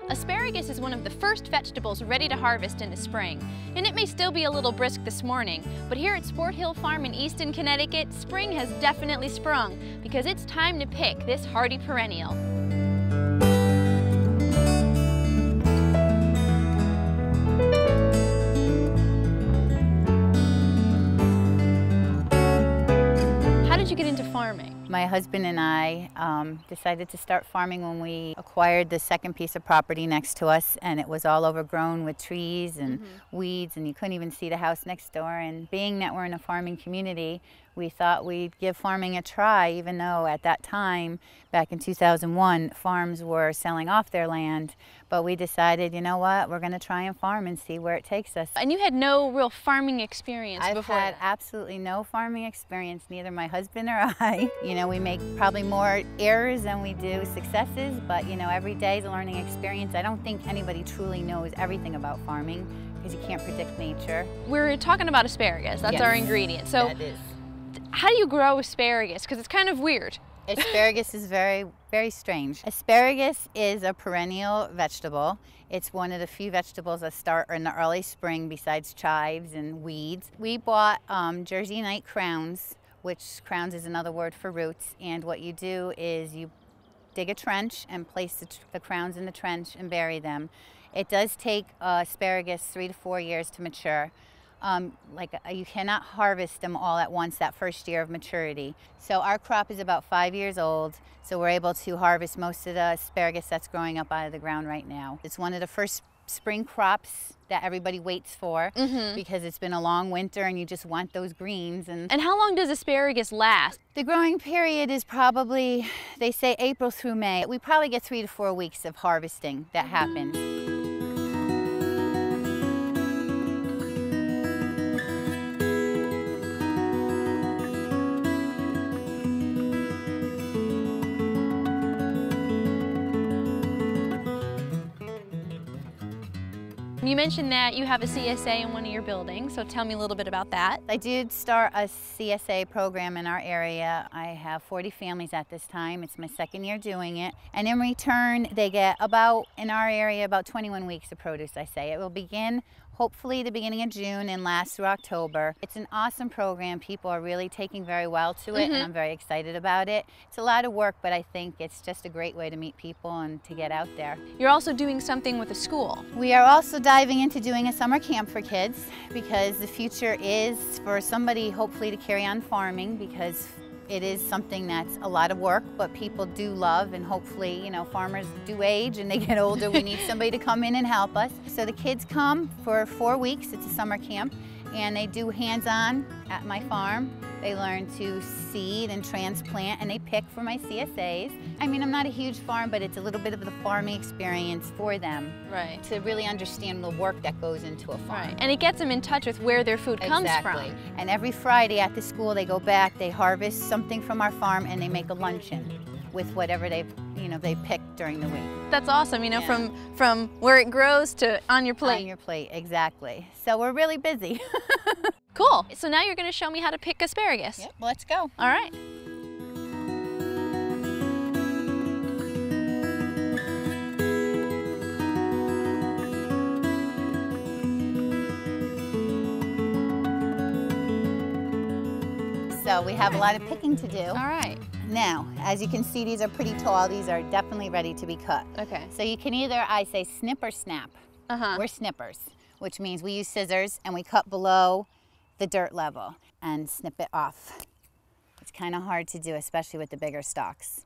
Asparagus is one of the first vegetables ready to harvest in the spring, and it may still be a little brisk this morning, but here at Sport Hill Farm in Easton, Connecticut, spring has definitely sprung because it's time to pick this hardy perennial. How did you get into farming? My husband and I decided to start farming when we acquired the second piece of property next to us, and it was all overgrown with trees and weeds, and you couldn't even see the house next door. And being that we're in a farming community, we thought we'd give farming a try, even though at that time, back in 2001, farms were selling off their land. But we decided, you know what, we're going to try and farm and see where it takes us. And you had no real farming experience before? I've had absolutely no farming experience, neither my husband or I. You know, we make probably more errors than we do successes, but you know, every day is a learning experience. I don't think anybody truly knows everything about farming because you can't predict nature. We're talking about asparagus, that's our ingredient. So that is. How do you grow asparagus? Because it's kind of weird. Asparagus is very, very strange. Asparagus is a perennial vegetable. It's one of the few vegetables that start in the early spring besides chives and weeds. We bought Jersey Night crowns, which crowns is another word for roots. And what you do is you dig a trench and place the crowns in the trench and bury them. It does take asparagus 3 to 4 years to mature. You cannot harvest them all at once that first year of maturity. So our crop is about 5 years old, so we're able to harvest most of the asparagus that's growing up out of the ground right now. It's one of the first spring crops that everybody waits for because it's been a long winter and you just want those greens. And how long does asparagus last? The growing period is probably, they say April through May. We probably get 3 to 4 weeks of harvesting that happens. You mentioned that you have a CSA in one of your buildings, so tell me a little bit about that. I did start a CSA program in our area. I have 40 families at this time. It's my second year doing it. And in return, they get in our area, about 21 weeks of produce, I say. It will begin hopefully the beginning of June and last through October. It's an awesome program. People are really taking very well to it, and I'm very excited about it. It's a lot of work, but I think it's just a great way to meet people and to get out there. You're also doing something with a school. We are also diving into doing a summer camp for kids because the future is for somebody hopefully to carry on farming, because it is something that's a lot of work, but people do love, and hopefully, you know, farmers do age and they get older. We need somebody to come in and help us. So the kids come for 4 weeks. It's a summer camp, and they do hands-on at my farm. They learn to seed and transplant, and they pick for my CSAs. I mean, I'm not a huge farm, but it's a little bit of the farming experience for them. Right. To really understand the work that goes into a farm. Right. And it gets them in touch with where their food comes from. And every Friday at the school, they go back, they harvest something from our farm, and they make a luncheon with whatever they picked during the week. That's awesome, you know, from where it grows to on your plate. On your plate, exactly. So we're really busy. Cool. So now you're going to show me how to pick asparagus. Yep, let's go. All right. So we have a lot of picking to do. All right. Now, as you can see, these are pretty tall. These are definitely ready to be cut. Okay. So you can either, I say, snip or snap. We're snippers, which means we use scissors and we cut below the dirt level and snip it off. It's kind of hard to do, especially with the bigger stalks.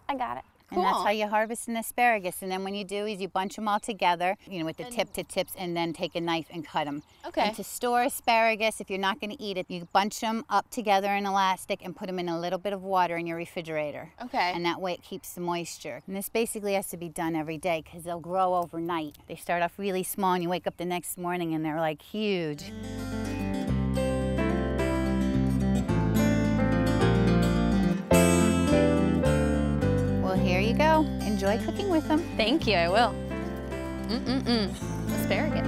I got it. And that's how you harvest an asparagus. And then when you do is you bunch them all together, you know, with the tip to tips, and then take a knife and cut them. Okay. And to store asparagus, if you're not going to eat it, you bunch them up together in elastic and put them in a little bit of water in your refrigerator. Okay. And that way it keeps the moisture. And this basically has to be done every day because they'll grow overnight. They start off really small and you wake up the next morning and they're like huge. Here you go. Enjoy cooking with them. Thank you, I will. Asparagus.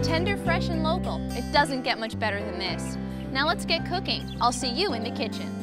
Tender, fresh, and low doesn't get much better than this. Now let's get cooking. I'll see you in the kitchen.